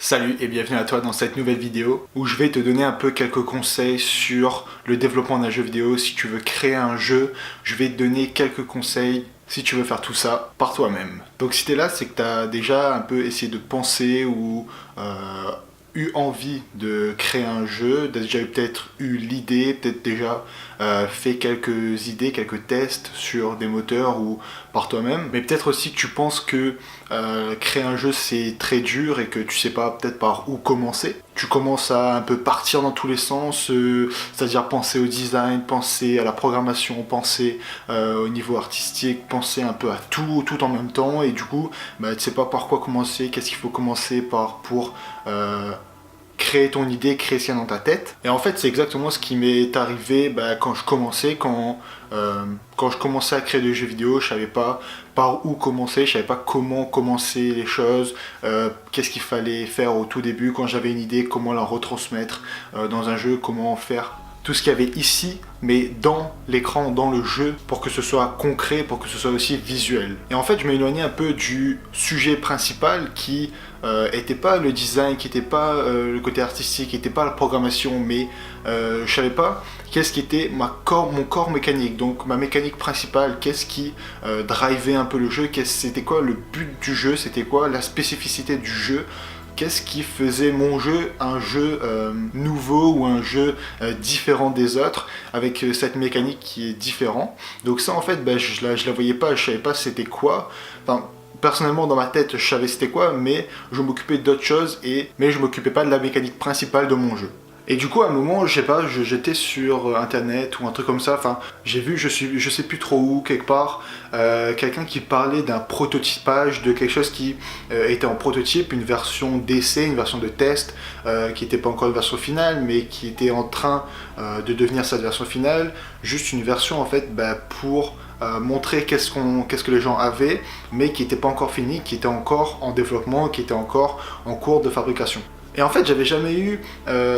Salut et bienvenue à toi dans cette nouvelle vidéo où je vais te donner un peu quelques conseils sur le développement d'un jeu vidéo. Si tu veux créer un jeu, je vais te donner quelques conseils si tu veux faire tout ça par toi-même. Donc si tu es là, c'est que tu as déjà un peu essayé de penser ou eu envie de créer un jeu, déjà peut-être eu l'idée, peut-être déjà fait quelques idées, quelques tests sur des moteurs ou par toi-même, mais peut-être aussi que tu penses que créer un jeu c'est très dur et que tu sais pas peut-être par où commencer. Tu commences à un peu partir dans tous les sens, c'est-à-dire penser au design, penser à la programmation, penser au niveau artistique, penser un peu à tout en même temps, et du coup tu sais pas par quoi commencer, qu'est-ce qu'il faut commencer par pour créer ton idée, créer ce qu'il y a dans ta tête. Et en fait c'est exactement ce qui m'est arrivé quand je commençais, quand je commençais à créer des jeux vidéo. Je savais pas par où commencer, je savais pas comment commencer les choses, qu'est-ce qu'il fallait faire au tout début quand j'avais une idée, comment la retransmettre dans un jeu, comment faire tout ce qu'il y avait ici, mais dans l'écran, dans le jeu, pour que ce soit concret, pour que ce soit aussi visuel. Et en fait, je m'éloignais un peu du sujet principal qui était pas le design, qui était pas le côté artistique, qui était pas la programmation, mais je savais pas qu'est-ce qui était mon corps mécanique, donc ma mécanique principale, qu'est-ce qui drivait un peu le jeu, c'était quoi le but du jeu, c'était quoi la spécificité du jeu. Qu'est-ce qui faisait mon jeu un jeu nouveau ou un jeu différent des autres, avec cette mécanique qui est différente. Donc ça en fait je la voyais pas, je savais pas c'était quoi. Enfin, personnellement dans ma tête je savais c'était quoi, mais je m'occupais d'autres choses, mais je m'occupais pas de la mécanique principale de mon jeu. Et du coup à un moment, je sais pas, j'étais sur internet ou un truc comme ça, enfin j'ai vu, je sais plus trop où, quelque part, quelqu'un qui parlait d'un prototypage, de quelque chose qui était en prototype, une version d'essai, une version de test, qui n'était pas encore une version finale, mais qui était en train de devenir cette version finale, juste une version en fait pour montrer qu'est-ce que les gens avaient, mais qui n'était pas encore fini, qui était encore en développement, qui était encore en cours de fabrication. Et en fait, j'avais jamais eu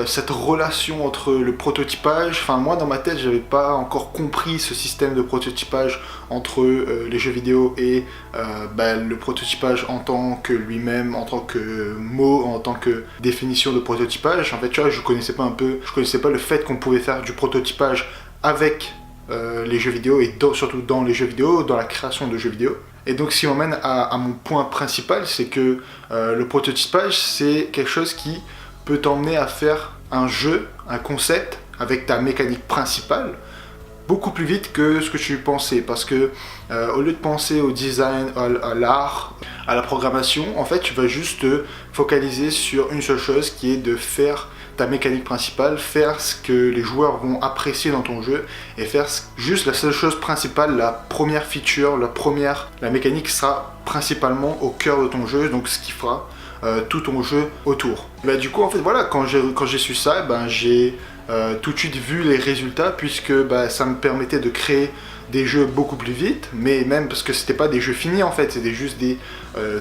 cette relation entre le prototypage. Enfin, moi, dans ma tête, j'avais pas encore compris ce système de prototypage entre les jeux vidéo et le prototypage en tant que lui-même, en tant que mot, en tant que définition de prototypage. En fait, tu vois, je connaissais pas le fait qu'on pouvait faire du prototypage avec les jeux vidéo et surtout dans les jeux vidéo, dans la création de jeux vidéo. Et donc ce qui m'emmène à mon point principal, c'est que le prototypage c'est quelque chose qui peut t'emmener à faire un jeu, un concept avec ta mécanique principale beaucoup plus vite que ce que tu pensais, parce que au lieu de penser au design, à l'art, à la programmation, en fait tu vas juste te focaliser sur une seule chose qui est de faire ta mécanique principale, faire ce que les joueurs vont apprécier dans ton jeu et faire juste la seule chose principale, la première feature, la mécanique sera principalement au cœur de ton jeu, donc ce qui fera tout ton jeu autour. Du coup en fait voilà, quand j'ai su ça, j'ai tout de suite vu les résultats, puisque ça me permettait de créer des jeux beaucoup plus vite, mais même parce que c'était pas des jeux finis en fait, c'était juste des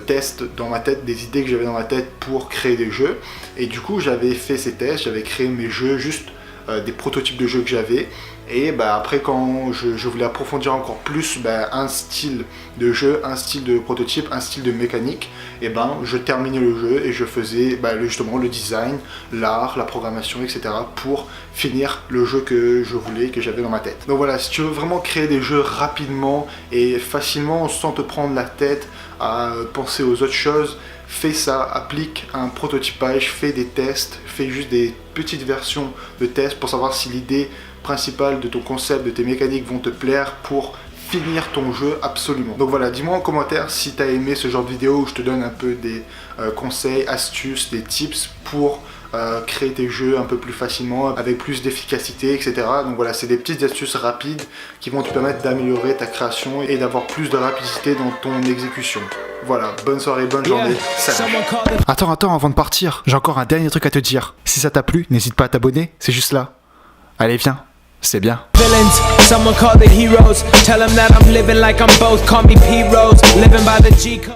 tests dans ma tête, des idées que j'avais dans ma tête pour créer des jeux. Et du coup j'avais fait ces tests, j'avais créé mes jeux, juste des prototypes de jeux que j'avais. Et après quand je voulais approfondir encore plus un style de jeu, un style de prototype, un style de mécanique, et je terminais le jeu et je faisais justement le design, l'art, la programmation, etc. pour finir le jeu que je voulais, que j'avais dans ma tête. Donc voilà, si tu veux vraiment créer des jeux rapidement et facilement sans te prendre la tête à penser aux autres choses, fais ça, applique un prototypage, fais des tests, fais juste des petites versions de tests pour savoir si l'idée principale de ton concept, de tes mécaniques vont te plaire pour finir ton jeu absolument. Donc voilà, dis-moi en commentaire si tu as aimé ce genre de vidéo où je te donne un peu des conseils, astuces, des tips pour créer tes jeux un peu plus facilement, avec plus d'efficacité, etc. Donc voilà, c'est des petites astuces rapides qui vont te permettre d'améliorer ta création et d'avoir plus de rapidité dans ton exécution. Voilà, bonne soirée, bonne journée, salut. Attends, avant de partir, j'ai encore un dernier truc à te dire. Si ça t'a plu, n'hésite pas à t'abonner, c'est juste là. Allez, viens, c'est bien. Villains, someone call the heroes. Tell them that I'm living like I'm both. Call me P-Rose, living by the G code.